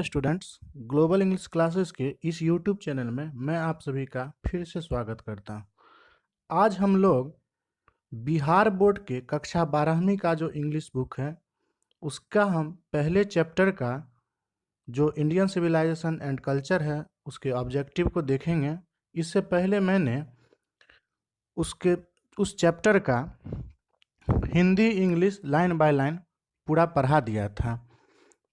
Students, global English classes के इस YouTube channel में मैं आप सभी का फिर से स्वागत करता हूं। आज हम लोग बिहार बोर्ड के कक्षा 12वीं का जो इंग्लिश बुक है उसका हम पहले चैप्टर का जो इंडियन सिविलाइजेशन एंड कल्चर है उसके ऑब्जेक्टिव को देखेंगे। इससे पहले मैंने उस चैप्टर का Hindi English line by line पूरा पढ़ा दिया था।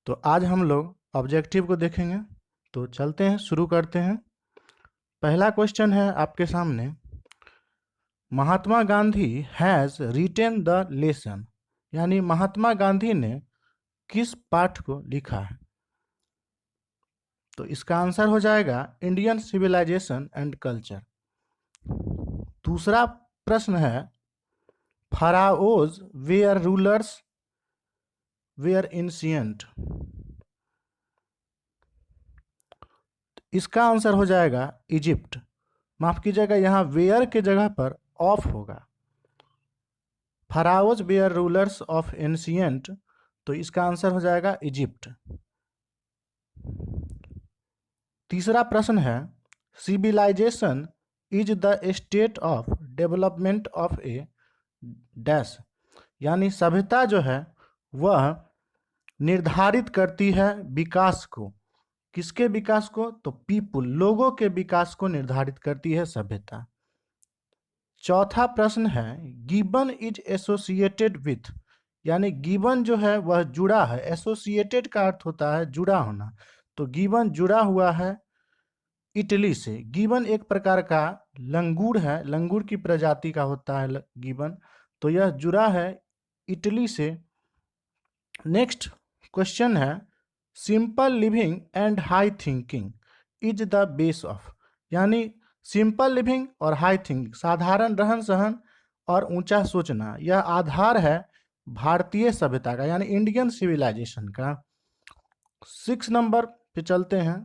तो आज हम लोग ऑब्जेक्टिव को देखेंगे। तो चलते हैं, शुरू करते हैं। पहला क्वेश्चन है आपके सामने, Mahatma Gandhi has written the lesson, यानी महात्मा गांधी ने किस पाठ को लिखा है? तो इसका आंसर हो जाएगा इंडियन सिविलाइजेशन एंड कल्चर। दूसरा प्रश्न है, फराओज वेयर रूलर्स वेयर एंशिएंट, इसका आंसर हो जाएगा इजिप्ट। माफ कीजिएगा, यहाँ वेयर के जगह पर ऑफ होगा। Pharaohs were rulers of ancient, तो इसका आंसर हो जाएगा इजिप्ट। तीसरा प्रश्न है, civilization is the state of development of a dash, यानी सभ्यता जो है वह निर्धारित करती है विकास को। किसके विकास को? तो पीपुल, लोगों के विकास को निर्धारित करती है सभ्यता। चौथा प्रश्न है, गिवन इज एसोसिएटेड विथ, यानी गिवन जो है वह जुड़ा है। एसोसिएटेड का अर्थ होता है जुड़ा होना, तो गिवन जुड़ा हुआ है इटली से। गिवन एक प्रकार का लंगूर है, लंगूर की प्रजाति का होता है गिवन, तो यह जुड़ा है इटली से। नेक्स्ट क्वेश्चन है, simple living and high thinking is the base of, यानी सिंपल लिविंग और हाई थिंकिंग, साधारण रहन सहन और ऊंचा सोचना, यह आधार है भारतीय सभ्यता का, यानी इंडियन सिविलाइजेशन का। 6 नंबर पे चलते हैं,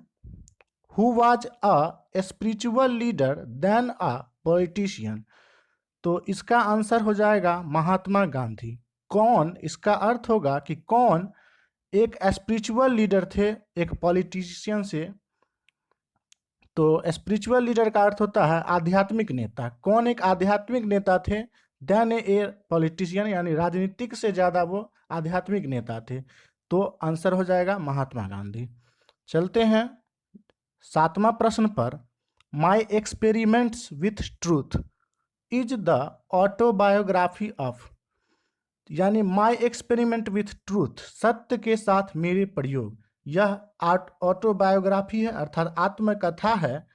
who was a spiritual leader than a politician, तो इसका आंसर हो जाएगा महात्मा गांधी। कौन, इसका अर्थ होगा कि कौन एक स्पिरिचुअल लीडर थे एक पॉलिटिशियन से। तो स्पिरिचुअल लीडर का अर्थ होता है आध्यात्मिक नेता। कौन एक आध्यात्मिक नेता थे देन ए पॉलिटिशियन, यानी राजनीतिक से ज़्यादा वो आध्यात्मिक नेता थे। तो आंसर हो जाएगा महात्मा गांधी। चलते हैं 7वां प्रश्न पर, माई experiments with truth is the autobiography of, यानी माई एक्सपेरिमेंट विथ ट्रूथ, सत्य के साथ मेरे प्रयोग, यह ऑटोबायोग्राफी है, अर्थात आत्मकथा है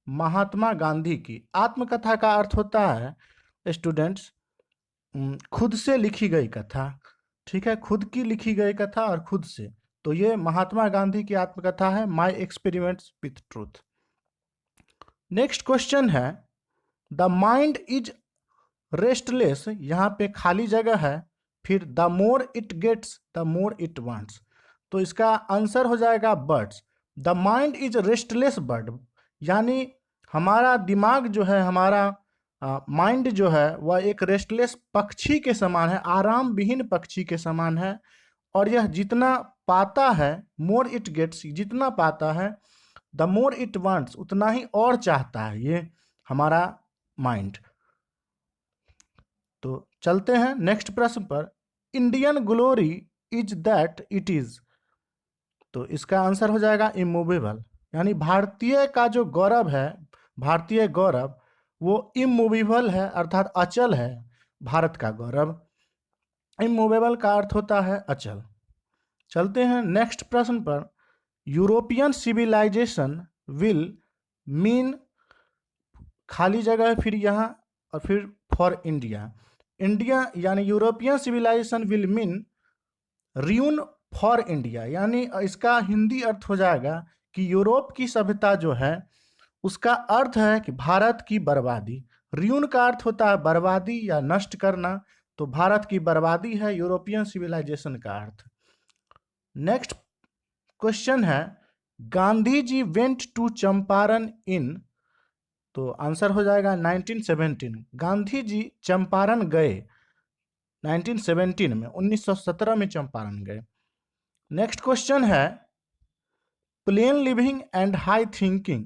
महात्मा गांधी की। आत्मकथा का अर्थ होता है स्टूडेंट्स खुद से लिखी गई कथा, ठीक है, खुद की लिखी गई कथा और खुद से। तो ये महात्मा गांधी की आत्मकथा है, my experiments with truth. Next question है, द माइंड इज रेस्टलेस, यहाँ पे खाली जगह है, फिर the more it gets the more it wants, तो इसका आंसर हो जाएगा birds. The mind is restless bird, यानी हमारा दिमाग जो है, हमारा माइंड जो है वह एक रेस्टलेस पक्षी के समान है, आराम विहीन पक्षी के समान है। और यह जितना पाता है, मोर इट गेट्स, जितना पाता है, द मोर इट वांट्स, उतना ही और चाहता है ये हमारा माइंड। तो चलते हैं नेक्स्ट प्रश्न पर, Indian glory is that it is, तो इसका आंसर हो जाएगा इमूवेबल, यानी भारतीय का जो गौरव है, भारतीय गौरव वो इमूवेबल है, अर्थात अचल है। भारत का गौरव, इमूवेबल का अर्थ होता है अचल। चलते हैं नेक्स्ट प्रश्न पर, यूरोपियन सिविलाइजेशन विल मीन, खाली जगह है फिर यहाँ और फिर फॉर इंडिया, इंडिया यानी European civilization will mean ruin for India, यानी इसका हिंदी अर्थ हो जाएगा कि यूरोप की सभ्यता जो है उसका अर्थ है कि भारत की बर्बादी। रियून का अर्थ होता है बर्बादी या नष्ट करना, तो भारत की बर्बादी है यूरोपियन सिविलाइजेशन का अर्थ। नेक्स्ट क्वेश्चन है, गांधी जी वेंट टू चंपारण इन, तो आंसर हो जाएगा 1917, गांधी जी चंपारण गए 1917 में, 1917 में चंपारण गए। नेक्स्ट क्वेश्चन है, plane living and high thinking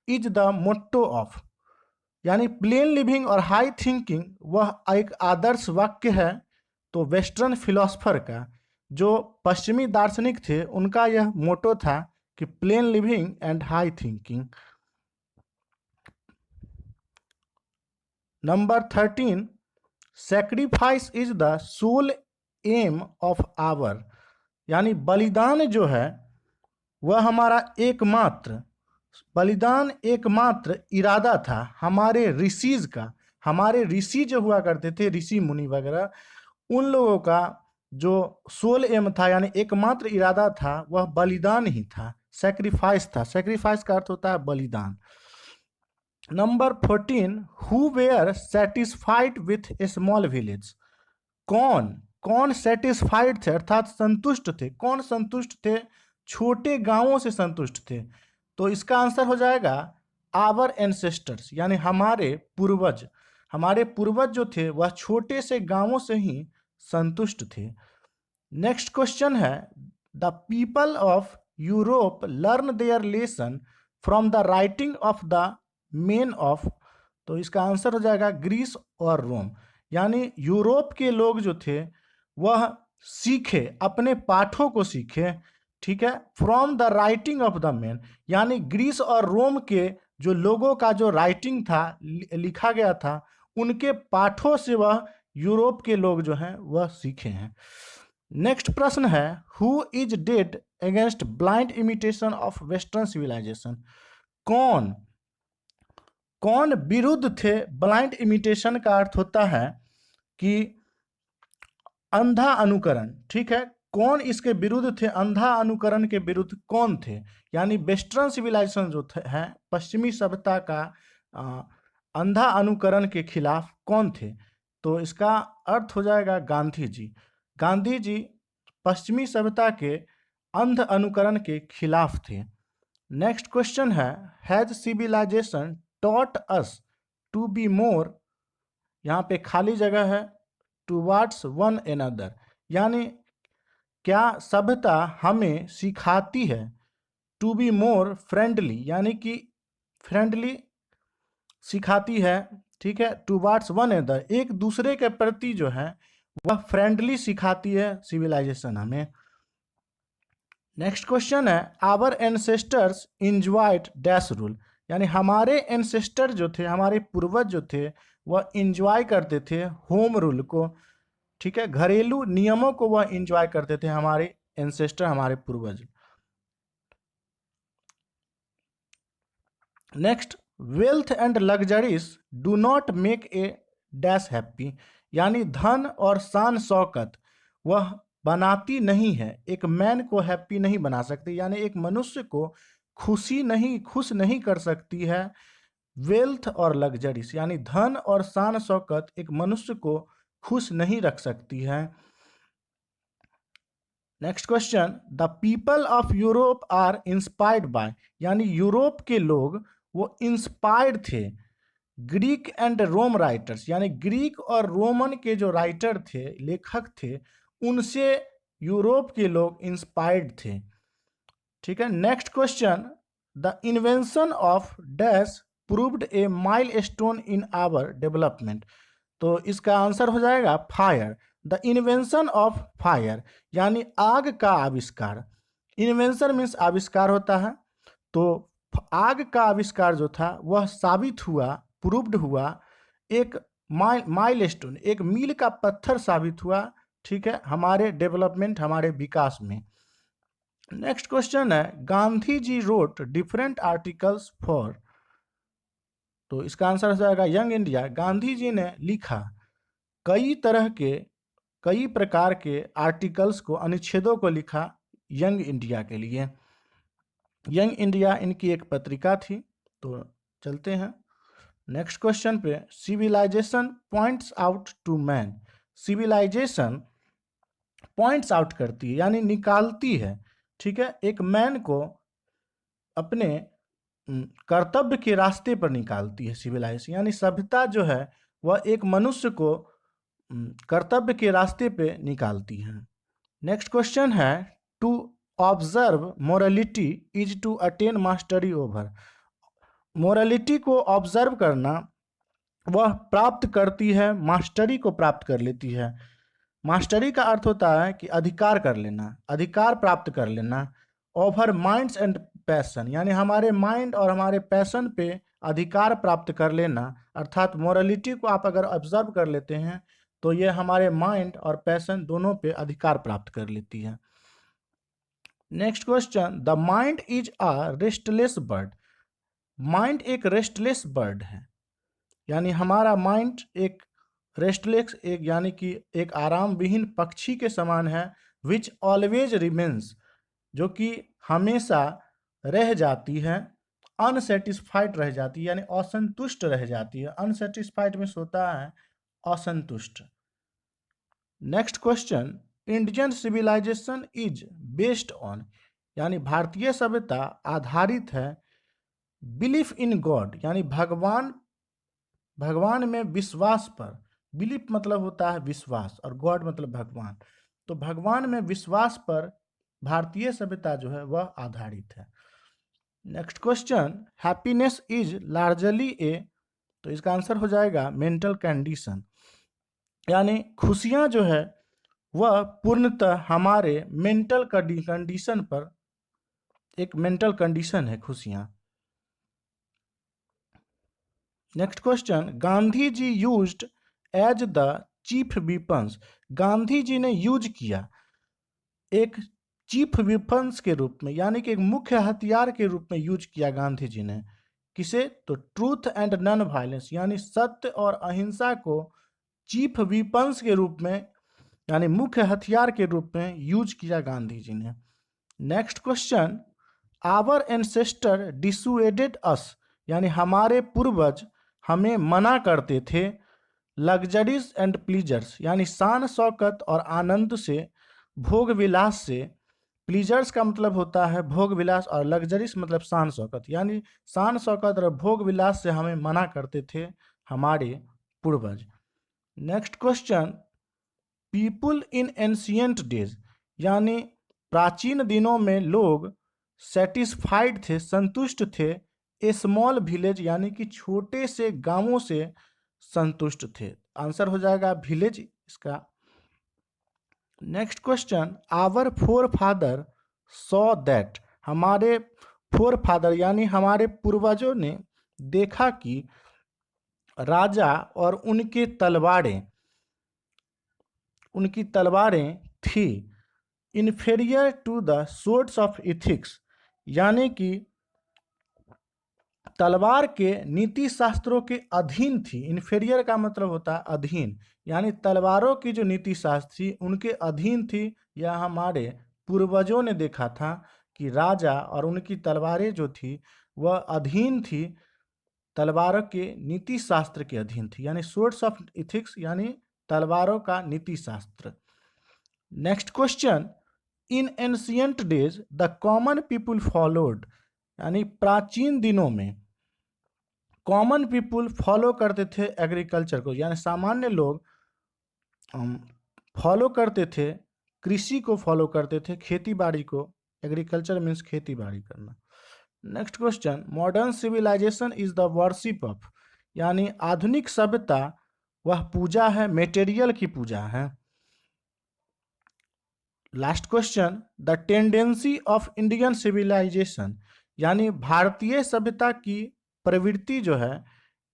is the motto of, यानी प्लेन लिविंग और हाई थिंकिंग वह एक आदर्श वाक्य है। तो वेस्टर्न फिलोसफर का, जो पश्चिमी दार्शनिक थे, उनका यह मोटो था कि plain living and high thinking. Number 13, sacrifice is the sole aim of our, यानी बलिदान जो है वह हमारा एकमात्र, बलिदान एकमात्र इरादा था हमारे ऋषिज का। हमारे ऋषि जो हुआ करते थे, ऋषि मुनि वगैरह, उन लोगों का जो सोल एम था यानी एकमात्र इरादा था वह बलिदान ही था, सेक्रीफाइस था। सेक्रीफाइस का अर्थ होता है बलिदान। Number 14, who were satisfied with a small village, कौन कौन सेटिस्फाइड थे अर्थात संतुष्ट थे, कौन संतुष्ट थे, छोटे गांवों से संतुष्ट थे। तो इसका आंसर हो जाएगा आवर एंसेस्टर्स, यानी हमारे पूर्वज। हमारे पूर्वज जो थे वह छोटे से गांवों से ही संतुष्ट थे। नेक्स्ट क्वेश्चन है, the people of Europe learn their lesson from the writing of the main of, तो इसका आंसर हो जाएगा ग्रीस और रोम, यानी यूरोप के लोग जो थे वह सीखे, अपने पाठों को सीखे, ठीक है, from the writing of the main, यानी ग्रीस और रोम के जो लोगों का जो राइटिंग था, लिखा गया था, उनके पाठों से वह यूरोप के लोग जो हैं वह सीखे हैं। नेक्स्ट प्रश्न है, who is dead against blind imitation of western civilization, कौन कौन विरुद्ध थे। ब्लाइंड इमिटेशन का अर्थ होता है कि अंधा अनुकरण, ठीक है, कौन इसके विरुद्ध थे, अंधा अनुकरण के विरुद्ध कौन थे, यानी वेस्टर्न सिविलाइजेशन जो है, पश्चिमी सभ्यता का अंधा अनुकरण के खिलाफ कौन थे। तो इसका अर्थ हो जाएगा गांधी जी। गांधी जी पश्चिमी सभ्यता के अंध अनुकरण के खिलाफ थे। नेक्स्ट क्वेश्चन है, has civilization taught us to be more, यहाँ पे खाली जगह है, टुवार्ड्स वन एनदर, यानी क्या सभ्यता हमें सिखाती है टू बी मोर फ्रेंडली, यानी कि फ्रेंडली सिखाती है, ठीक है, टुवार्ड्स वन एनदर, एक दूसरे के प्रति जो है वह फ्रेंडली सिखाती है सिविलाइजेशन हमें। नेक्स्ट क्वेश्चन है, our ancestors enjoyed dash rule, यानी हमारे एंसेस्टर जो थे, हमारे पूर्वज जो थे, वह इंजॉय करते थे होम रूल को, ठीक है, घरेलू नियमों को वह इंजॉय करते थे हमारे एंसेस्टर, हमारे पूर्वज। Next, wealth and luxuries do not make a dash happy, यानी धन और शान शौकत वह बनाती नहीं है, एक मैन को हैप्पी नहीं बना सकती, यानी एक मनुष्य को खुश नहीं कर सकती है वेल्थ और लग्जरीज, यानी धन और शान शौकत एक मनुष्य को खुश नहीं रख सकती है। Next question, the people of Europe are inspired by, यानी यूरोप के लोग वो इंस्पायर्ड थे ग्रीक एंड रोम राइटर्स, यानी ग्रीक और रोमन के जो राइटर थे, लेखक थे, उनसे यूरोप के लोग इंस्पायर्ड थे, ठीक है। Next question, the invention of dash proved a milestone in our development, तो इसका आंसर हो जाएगा fire, the invention of fire, यानी आग का आविष्कार। इन्वेंशन मीन्स आविष्कार होता है, तो आग का आविष्कार जो था वह साबित हुआ, प्रूव्ड हुआ, एक माइलस्टोन, एक मील का पत्थर साबित हुआ, ठीक है, हमारे डेवलपमेंट, हमारे विकास में। नेक्स्ट क्वेश्चन है, Gandhi ji road different articles for, तो इसका आंसर हो जाएगा यंग इंडिया। गांधी जी ने लिखा कई प्रकार के आर्टिकल्स को, अनुच्छेदों को लिखा यंग इंडिया के लिए। यंग इंडिया इनकी एक पत्रिका थी। तो चलते हैं नेक्स्ट क्वेश्चन पे, civilization points out to man, civilization points out करती है यानी निकालती है, ठीक है, एक मैन को अपने कर्तव्य के रास्ते पर निकालती है सिविलाइजेशन, यानी सभ्यता जो है वह एक मनुष्य को कर्तव्य के रास्ते पे निकालती है। नेक्स्ट क्वेश्चन है, to observe morality is to attain mastery over. Morality को ऑब्जर्व करना वह प्राप्त करती है, मास्टरी को प्राप्त कर लेती है। मास्टरी का अर्थ होता है कि अधिकार कर लेना, अधिकार प्राप्त कर लेना। ओवर माइंड्स एंड पैशन, यानी हमारे माइंड और हमारे पैशन पे अधिकार प्राप्त कर लेना। अर्थात मोरालिटी को आप अगर ऑब्जर्व कर लेते हैं तो ये हमारे माइंड और पैशन दोनों पे अधिकार प्राप्त कर लेती है। Next question, the mind is a restless bird. Mind एक रेस्टलेस बर्ड है, यानी हमारा माइंड एक रेस्टलेस, एक यानी कि एक आराम विहीन पक्षी के समान है। विच ऑलवेज रिमेन्स, जो कि हमेशा रह जाती है। अनसेटिस्फाइड रह जाती है, यानी असंतुष्ट रह जाती है। अनसेटिस्फाइड में होता है असंतुष्ट। Next question, Indian civilization is based on, यानी भारतीय सभ्यता आधारित है बिलीफ इन गॉड, यानी भगवान में विश्वास पर। बिलीफ मतलब होता है विश्वास और गॉड मतलब भगवान, तो भगवान में विश्वास पर भारतीय सभ्यता जो है वह आधारित है। Next question, happiness is largely a, तो इसका आंसर हो जाएगा मेंटल कंडीशन, यानी खुशियां जो है वह पूर्णतः हमारे मेंटल कंडीशन पर, एक मेंटल कंडीशन है खुशियां। Next question, Gandhi ji used as the chief weapons. Gandhi ji ने यूज किया एक चीफ वेपन्स के रूप में, यानी कि एक मुख्य हथियार के रूप में यूज किया गांधी जी ने। किसे? तो ट्रूथ एंड नॉन वायलेंस, यानी सत्य और अहिंसा को चीफ वेपन्स के रूप में, यानी मुख्य हथियार के रूप में यूज किया गांधी जी ने। नेक्स्ट क्वेश्चन, आवर एंसेस्टर डिसुएडेड अस, यानी हमारे पूर्वज हमें मना करते थे लग्जरीज एंड प्लीजर्स, यानी शान शौकत और आनंद से, भोग विलास से। प्लीजर्स का मतलब होता है भोग विलास और लग्जरीज मतलब शान शौकत, यानी शान शौकत और भोग विलास से हमें मना करते थे हमारे पूर्वज। Next question, people in ancient days, यानी प्राचीन दिनों में लोग सेटिस्फाइड थे, संतुष्ट थे। ए स्मॉल विलेज, यानी कि छोटे से गांवों से संतुष्ट थे। आंसर हो जाएगा विलेज इसका। Next question, our forefather saw that, हमारे फोर फादर यानी हमारे पूर्वजों ने देखा कि राजा और उनकी तलवारें थी inferior to the swords of ethics, यानी कि तलवार के नीति शास्त्रों के अधीन थी। इन्फेरियर का मतलब होता है अधीन, यानी तलवारों की जो नीति शास्त्र थी उनके अधीन थी। यह हमारे पूर्वजों ने देखा था कि राजा और उनकी तलवारें जो थी वह अधीन थी, तलवारों के नीति शास्त्र के अधीन थी, यानी सोर्स ऑफ इथिक्स यानी तलवारों का नीति शास्त्र। Next question, in ancient days the common people followed, यानी प्राचीन दिनों में कॉमन पीपुल फॉलो करते थे एग्रीकल्चर को, यानी सामान्य लोग फॉलो करते थे, कृषि को फॉलो करते थे, खेती बाड़ी को। एग्रीकल्चर मीन्स खेती बाड़ी करना। Next question, modern civilization is the worship of, यानी आधुनिक सभ्यता वह पूजा है, मेटेरियल की पूजा है। Last question, the tendency of Indian civilization, यानी भारतीय सभ्यता की प्रवृत्ति जो है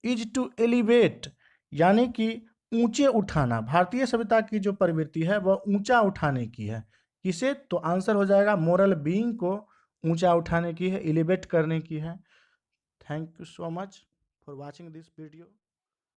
इज टू एलिवेट, यानी कि ऊंचे उठाना। भारतीय सभ्यता की जो प्रवृत्ति है वह ऊंचा उठाने की है। किसे? तो आंसर हो जाएगा मोरल बीइंग को ऊंचा उठाने की है, एलिवेट करने की है। Thank you so much for watching this video.